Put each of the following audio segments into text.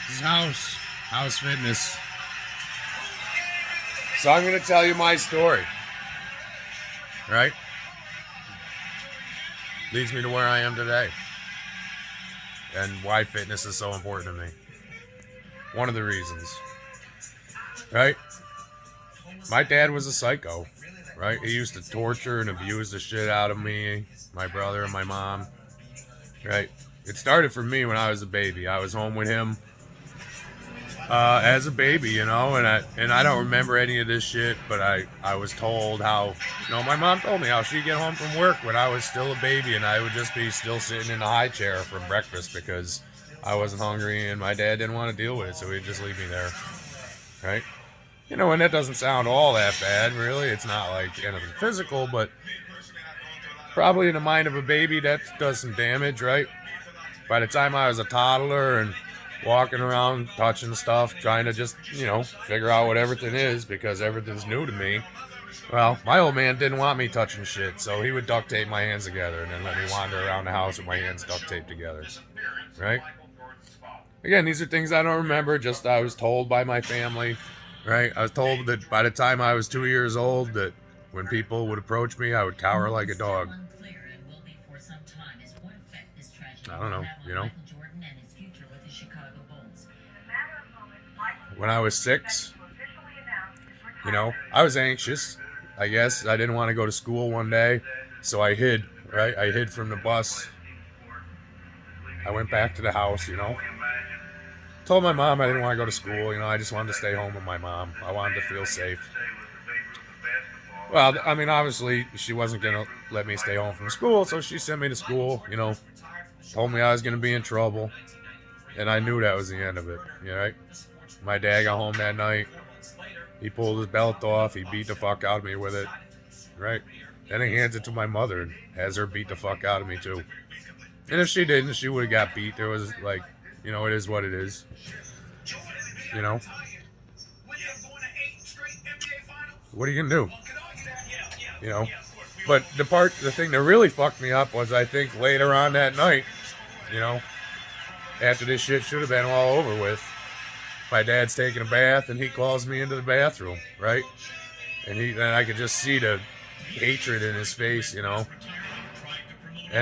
This is House Fitness. So I'm going to tell you my story. Right? Leads me to where I am today. And why fitness is so important to me. One of the reasons. Right? My dad was a psycho. Right? He used to torture and abuse the shit out of me, my brother, and my mom. Right? It started for me when I was a baby. I was home with him as a baby, you know, and I don't remember any of this shit, but I was told how, my mom told me how she'd get home from work when I was still a baby, and I would just be still sitting in the high chair from breakfast because I wasn't hungry and my dad didn't want to deal with it, so he'd just leave me there, right? And that doesn't sound all that bad, really. It's not like anything physical, but probably in the mind of a baby that does some damage, right? By the time I was a toddler and walking around, touching stuff, trying to just, figure out what everything is because everything's new to me. Well, my old man didn't want me touching shit, so he would duct tape my hands together and then let me wander around the house with my hands duct taped together. Right? Again, these are things I don't remember, just I was told by my family. Right? I was told that by the time I was 2 years old that when people would approach me, I would cower like a dog. I don't know, When I was 6, I was anxious. I guess I didn't want to go to school one day, so I hid, right? I hid from the bus. I went back to the house, Told my mom I didn't want to go to school, I just wanted to stay home with my mom. I wanted to feel safe. Well, I mean, obviously, she wasn't going to let me stay home from school, so she sent me to school, told me I was going to be in trouble, and I knew that was the end of it, right? My dad got home that night. He pulled his belt off. He beat the fuck out of me with it, right? Then he hands it to my mother and has her beat the fuck out of me, too. And if she didn't, she would have got beat. There was, it is what it is. What are you going to do? But the thing that really fucked me up was I think later on that night, after this shit should have been all over with, my dad's taking a bath and he calls me into the bathroom, right? And I could just see the hatred in his face, And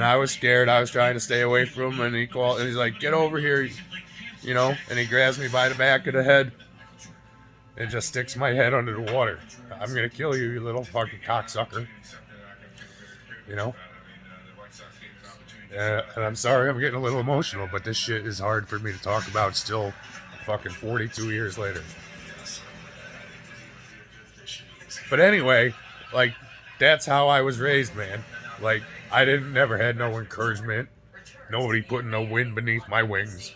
I was scared. I was trying to stay away from him, and he's like, "Get over here," and he grabs me by the back of the head and just sticks my head under the water. "I'm gonna kill you, you little fucking cocksucker." And I'm sorry I'm getting a little emotional, but this shit is hard for me to talk about still fucking 42 years later. But anyway, that's how I was raised, man. I never had no encouragement. Nobody putting no wind beneath my wings,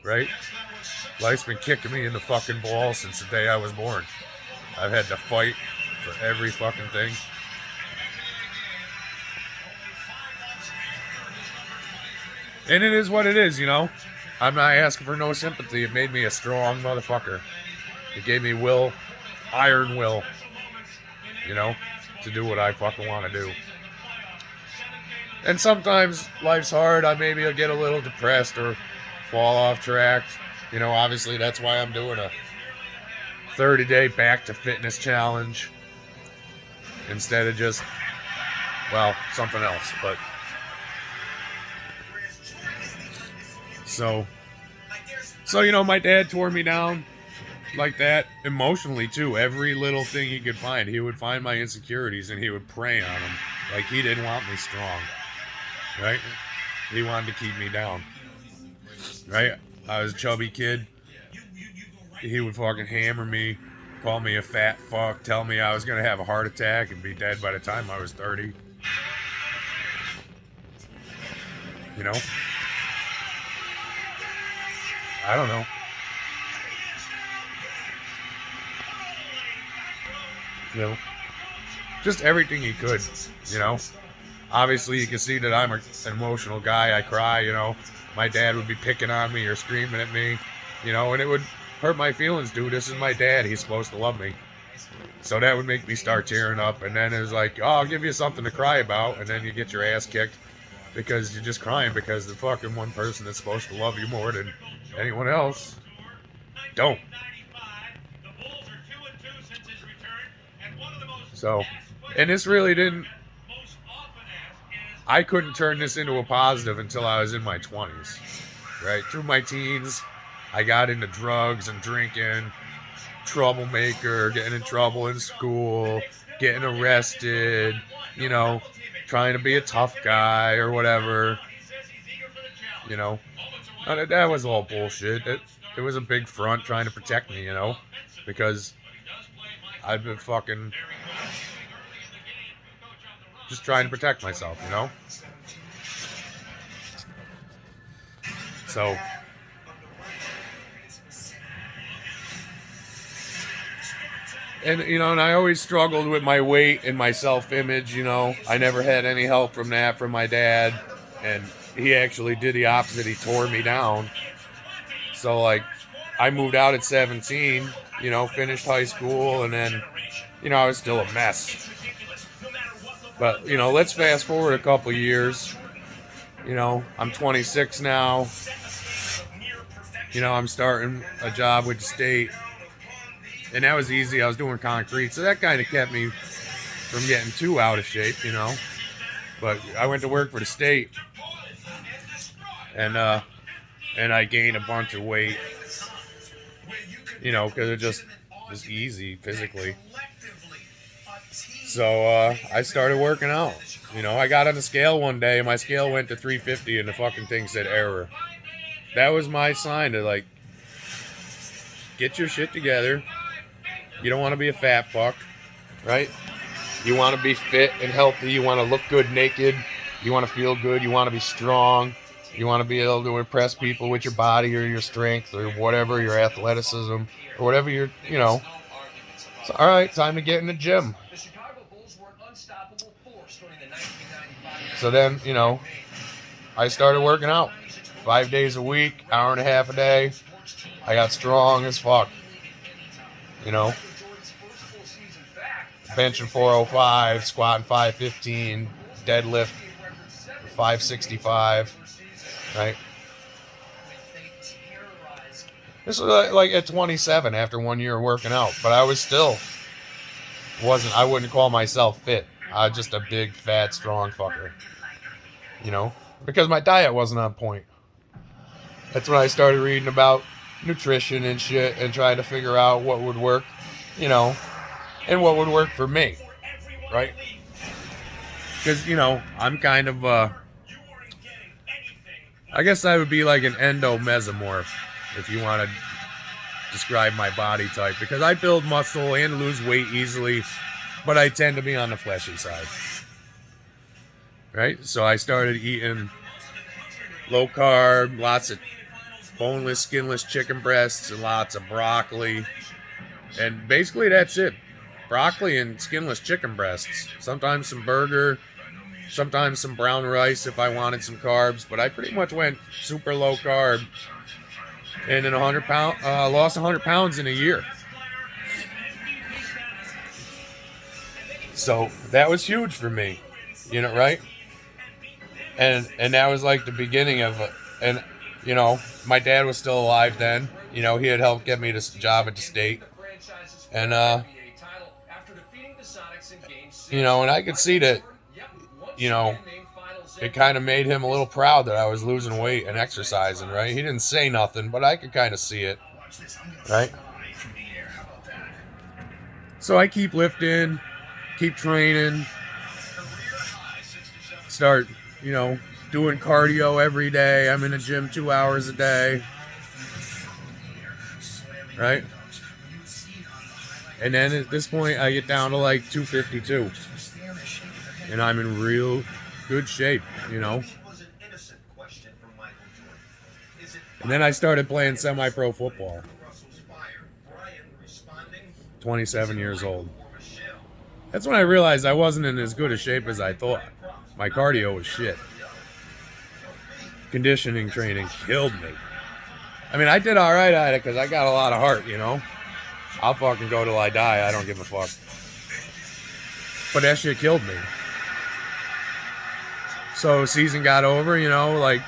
right? Life's been kicking me in the fucking balls since the day I was born. I've had to fight for every fucking thing. And it is what it is, I'm not asking for no sympathy. It made me a strong motherfucker. It gave me will, iron will, to do what I fucking want to do. And sometimes life's hard. Maybe I'll get a little depressed or fall off track. Obviously that's why I'm doing a 30-day back to fitness challenge instead of just, something else. But So, my dad tore me down like that emotionally too. Every little thing he could find, he would find my insecurities and he would prey on them. He didn't want me strong, right? He wanted to keep me down, right? I was a chubby kid. He would fucking hammer me, call me a fat fuck, tell me I was going to have a heart attack and be dead by the time I was 30. I don't know. Just everything he could, Obviously, you can see that I'm an emotional guy. I cry, My dad would be picking on me or screaming at me, and it would hurt my feelings, dude. This is my dad. He's supposed to love me. So that would make me start tearing up. And then it was like, I'll give you something to cry about. And then you get your ass kicked because you're just crying because the fucking one person that's supposed to love you more than anyone else don't. So, and this really didn't, I couldn't turn this into a positive until I was in my 20s, right? Through my teens, I got into drugs and drinking, troublemaker, getting in trouble in school, getting arrested, you know, trying to be a tough guy or whatever, you know. That was all bullshit. It was a big front trying to protect me, you know, because I've been fucking just trying to protect myself, you know. So, and you know, and I always struggled with my weight and my self-image, you know. I never had any help from that from my dad, and he actually did the opposite. He tore me down. So like, I moved out at 17, you know, finished high school, and then, you know, I was still a mess. But, you know, let's fast forward a couple years. You know, I'm 26 now. You know, I'm starting a job with the state. And that was easy. I was doing concrete. So that kind of kept me from getting too out of shape, you know. But I went to work for the state. And I gained a bunch of weight. You know, because it just was easy physically. So I started working out. You know, I got on the scale one day and my scale went to 350 and the fucking thing said error. That was my sign to like, get your shit together. You don't want to be a fat fuck, right? You want to be fit and healthy. You want to look good naked. You want to feel good. You want to be strong. You want to be able to impress people with your body or your strength or whatever, your athleticism or whatever you're, you know. So, all right, time to get in the gym. So then, you know, I started working out 5 days a week, hour and a half a day. I got strong as fuck. You know, benching 405, squatting 515, deadlift 565, right? This was like at 27 after 1 year of working out, but I was still I wouldn't call myself fit. I was just a big, fat, strong fucker, you know, because my diet wasn't on point. That's when I started reading about nutrition and shit and trying to figure out what would work, you know, and what would work for me, right? Because, you know, I'm kind of, I guess I would be like an endomesomorph, if you want to describe my body type, because I build muscle and lose weight easily, but I tend to be on the fleshy side, right? So I started eating low carb, lots of boneless, skinless chicken breasts, and lots of broccoli, and basically that's it. Broccoli and skinless chicken breasts, sometimes some burger, sometimes some brown rice if I wanted some carbs, but I pretty much went super low carb, and then lost 100 pounds in a year. So that was huge for me, you know, right? And that was like the beginning of it. And, you know, my dad was still alive then. You know, he had helped get me this job at the state. And, you know, and I could see that, you know, it kind of made him a little proud that I was losing weight and exercising, right? He didn't say nothing, but I could kind of see it, right? So I keep lifting, keep training, start, you know, doing cardio every day. I'm in the gym 2 hours a day, right? And then at this point, I get down to like 252, and I'm in real good shape, you know. And then I started playing semi-pro football. 27 years old. That's when I realized I wasn't in as good a shape as I thought. My cardio was shit. Conditioning training killed me. I mean, I did all right at it because I got a lot of heart, you know. I'll fucking go till I die. I don't give a fuck. But that shit killed me. So season got over, you know, like,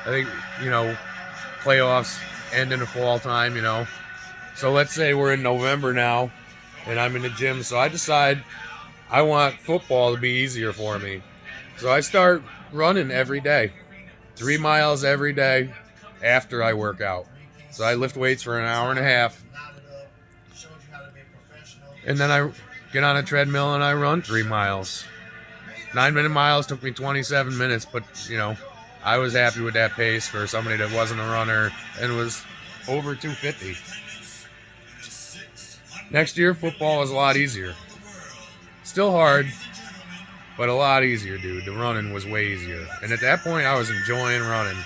I think, you know, playoffs end in the fall time, you know. So let's say we're in November now, and I'm in the gym. So I decide I want football to be easier for me. So I start running every day, 3 miles every day after I work out. So I lift weights for an hour and a half. And then I get on a treadmill and I run 3 miles. 9-minute miles took me 27 minutes, but, you know, I was happy with that pace for somebody that wasn't a runner and was over 250. Next year, football is a lot easier. Still hard, but a lot easier, dude. The running was way easier. And at that point, I was enjoying running.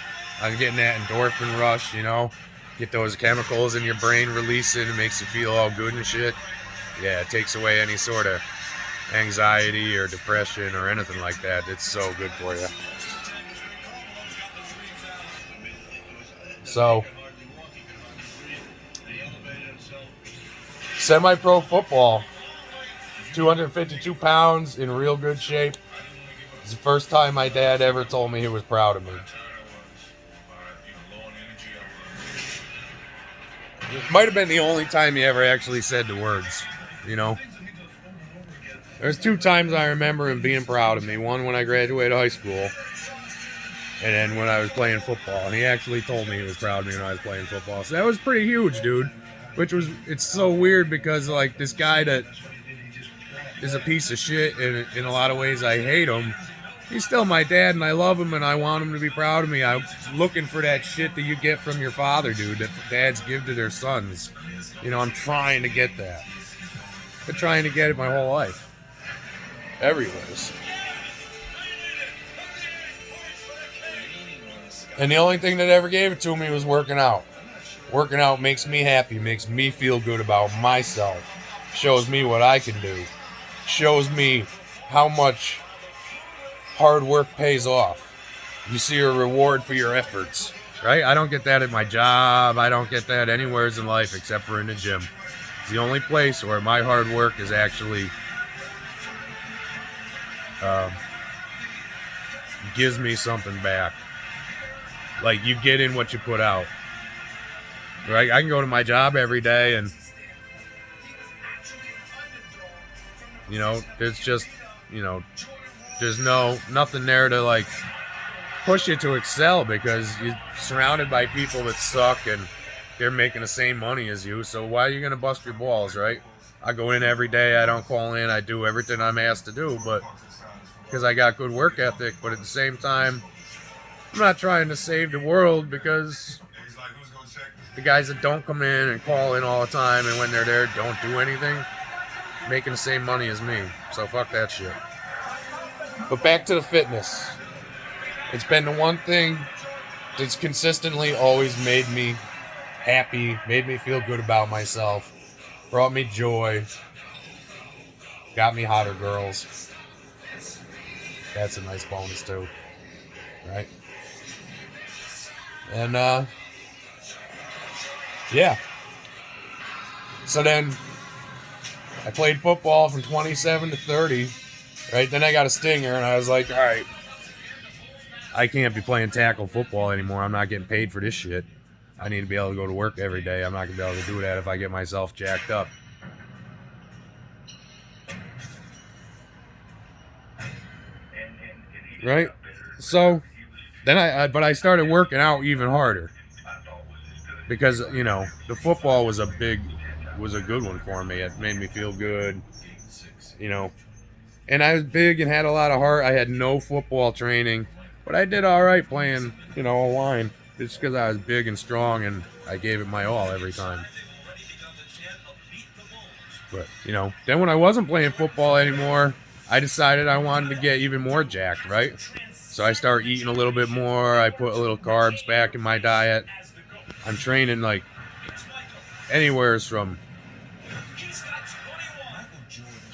I was getting that endorphin rush, you know. Get those chemicals in your brain releasing. It makes you feel all good and shit. Yeah, it takes away any sort of anxiety or depression or anything like that. It's so good for you. So, semi-pro football, 252 pounds, in real good shape. It's the first time my dad ever told me he was proud of me. It might have been the only time he ever actually said the words, you know. There's 2 times I remember him being proud of me. One when I graduated high school, and then when I was playing football. And he actually told me he was proud of me when I was playing football. So that was pretty huge, dude. It's so weird because, like, this guy that is a piece of shit, and in a lot of ways I hate him, he's still my dad, and I love him, and I want him to be proud of me. I'm looking for that shit that you get from your father, dude, that dads give to their sons. You know, I'm trying to get that. Been trying to get it my whole life. Everywheres. And the only thing that ever gave it to me was working out. Working out makes me happy, makes me feel good about myself, shows me what I can do, shows me how much hard work pays off. You see a reward for your efforts, right? I don't get that at my job. I don't get that anywhere in life except for in the gym. It's the only place where my hard work is actually gives me something back. Like, you get in what you put out, right? I can go to my job every day and, you know, it's just, you know, there's nothing there to, like, push you to excel because you're surrounded by people that suck and they're making the same money as you. So why are you going to bust your balls, right? I go in every day. I don't call in. I do everything I'm asked to do, but because I got good work ethic. But at the same time, I'm not trying to save the world because the guys that don't come in and call in all the time and when they're there don't do anything, making the same money as me. So fuck that shit. But back to the fitness. It's been the one thing that's consistently always made me happy, made me feel good about myself, brought me joy, got me hotter girls. That's a nice bonus too, right? And yeah. So then I played football from 27 to 30, right? Then I got a stinger and I was like, all right, I can't be playing tackle football anymore. I'm not getting paid for this shit. I need to be able to go to work every day. I'm not going to be able to do that if I get myself jacked up. Right? So then I started working out even harder because, you know, the football was a good one for me. It made me feel good, you know, and I was big and had a lot of heart. I had no football training, but I did all right playing, you know, a line just because I was big and strong and I gave it my all every time. But, you know, then when I wasn't playing football anymore, I decided I wanted to get even more jacked, right? So I started eating a little bit more. I put a little carbs back in my diet. I'm training like anywhere from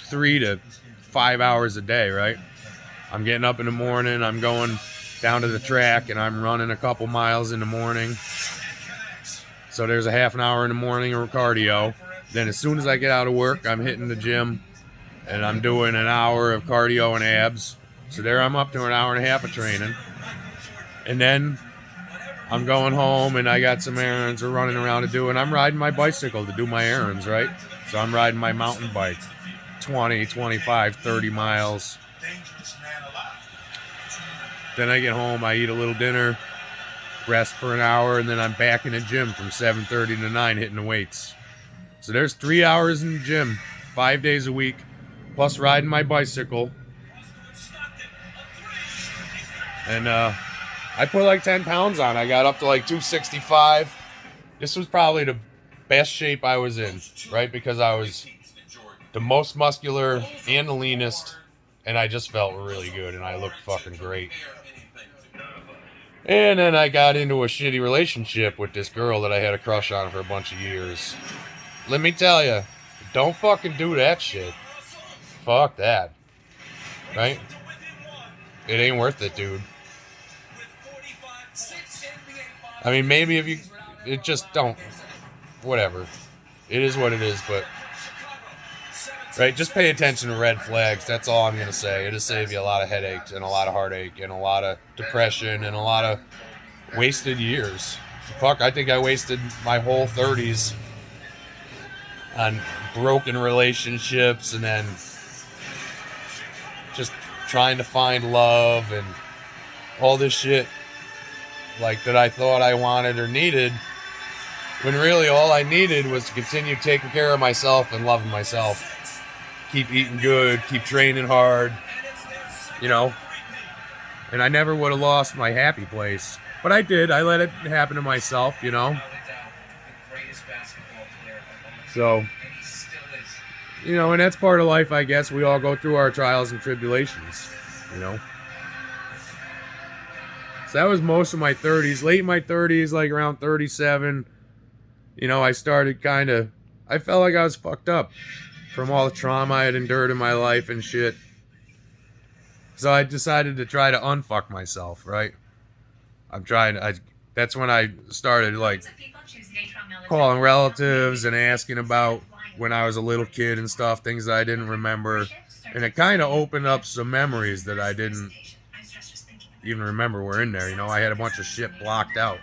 3 to 5 hours a day, right? I'm getting up in the morning. I'm going down to the track and I'm running a couple miles in the morning. So there's a half an hour in the morning of cardio. Then as soon as I get out of work, I'm hitting the gym. And I'm doing an hour of cardio and abs. So there I'm up to an hour and a half of training. And then I'm going home and I got some errands we're running around to do, and I'm riding my bicycle to do my errands, right? So I'm riding my mountain bike 20, 25, 30 miles. Then I get home, I eat a little dinner, rest for an hour, and then I'm back in the gym from 7:30 to 9 hitting the weights. So there's 3 hours in the gym, 5 days a week, plus riding my bicycle. And I put like 10 pounds on. I got up to like 265. This was probably the best shape I was in, right? Because I was the most muscular and the leanest, and I just felt really good, and I looked fucking great. And then I got into a shitty relationship with this girl that I had a crush on for a bunch of years. Let me tell you, don't fucking do that shit. Fuck that. Right? It ain't worth it, dude. I mean, maybe if you... It just don't... Whatever. It is what it is, but... Right? Just pay attention to red flags. That's all I'm going to say. It'll save you a lot of headaches and a lot of heartache and a lot of depression and a lot of wasted years. Fuck, I think I wasted my whole 30s on broken relationships and then just trying to find love and all this shit like that I thought I wanted or needed, when really all I needed was to continue taking care of myself and loving myself. Keep eating good, keep training hard, you know. And I never would have lost my happy place. But I did. I let it happen to myself, you know. So, you know, and that's part of life, I guess. We all go through our trials and tribulations, you know. So that was most of my 30s. Late in my 30s, like around 37, you know, I started kind of... I felt like I was fucked up from all the trauma I had endured in my life and shit. So I decided to try to unfuck myself, right? That's when I started, like, calling relatives and asking about when I was a little kid and stuff, things that I didn't remember. And it kind of opened up some memories that I didn't even remember were in there, you know? I had a bunch of shit blocked out.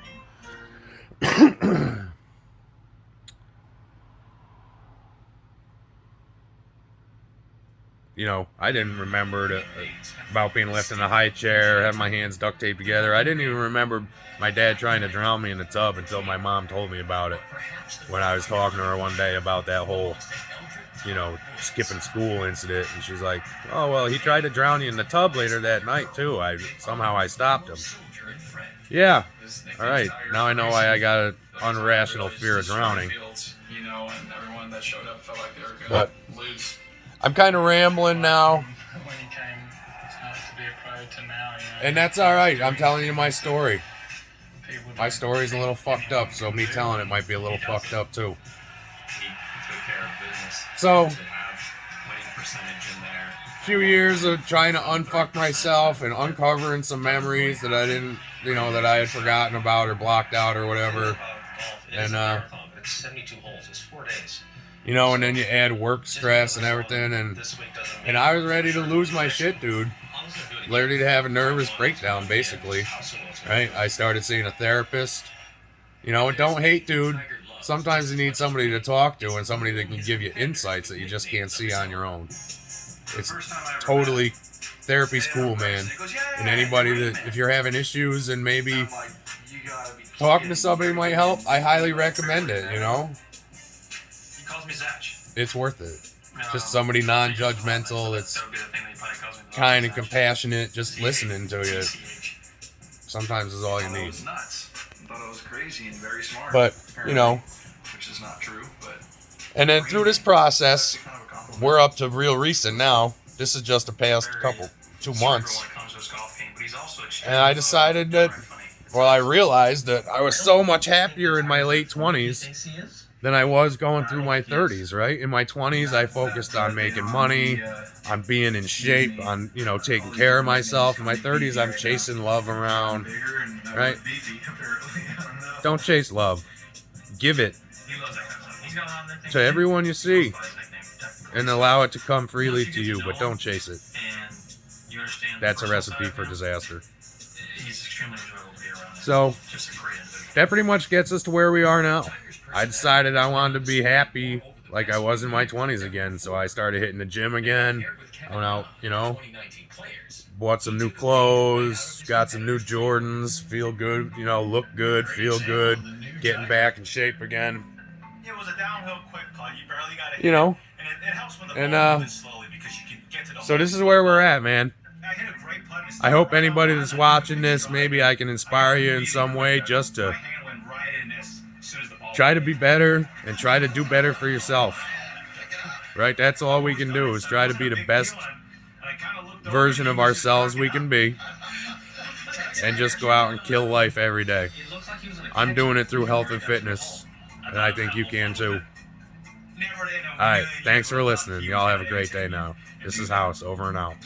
You know, I didn't remember about being left in a high chair, having my hands duct taped together. I didn't even remember my dad trying to drown me in the tub until my mom told me about it. When I was talking to her one day about that whole, you know, skipping school incident. And she's like, oh, well, he tried to drown you in the tub later that night, too. Somehow I stopped him. Yeah. All right. Now I know why I got an irrational fear of drowning. But I'm kind of rambling now. And that's all right. I'm telling you my story. My story's a little fucked up, so me telling it might be a little fucked up too. So, a few years of trying to unfuck myself and uncovering some memories that I didn't, you know, that I had forgotten about or blocked out or whatever. And, you know, and then you add work stress and everything, and I was ready to lose my shit, dude. Ready to have a nervous breakdown, basically. Right? I started seeing a therapist. You know, and don't hate, dude. Sometimes you need somebody to talk to and somebody that can give you insights that you just can't see on your own. It's totally... Therapy's cool, man. And anybody that... If you're having issues and maybe talking to somebody might help, I highly recommend it, you know? It's worth it. Just somebody non-judgmental that's kind of compassionate, just listening to you. Sometimes is all you need. But, you know, and then through this process, we're up to real recent now. This is just the past 2 months. And I decided that, well, I realized that I was so much happier in my late 20s than I was going through my 30s, right? In my 20s, I focused on making money, on being in shape, on, you know, taking care of myself. In my 30s, I'm chasing love around, right? Don't chase love. Give it to everyone you see and allow it to come freely to you, but don't chase it. That's a recipe for disaster. So that pretty much gets us to where we are now. I decided I wanted to be happy like I was in my 20s again, so I started hitting the gym again. I went out, bought some new clothes, got some new Jordans, feel good, look good, feel good, getting back in shape again. It was a downhill quick putt. You barely got it. And it helps when the and, ball moves slowly because you can get to the so this is where we're at, man. I hit a great putt. I hope anybody that's watching this, maybe I can inspire you in some way just to try to be better and try to do better for yourself. Right? That's all we can do is try to be the best version of ourselves we can be and just go out and kill life every day. I'm doing it through health and fitness, and I think you can too. Alright, thanks for listening. Y'all have a great day now. This is House, over and out.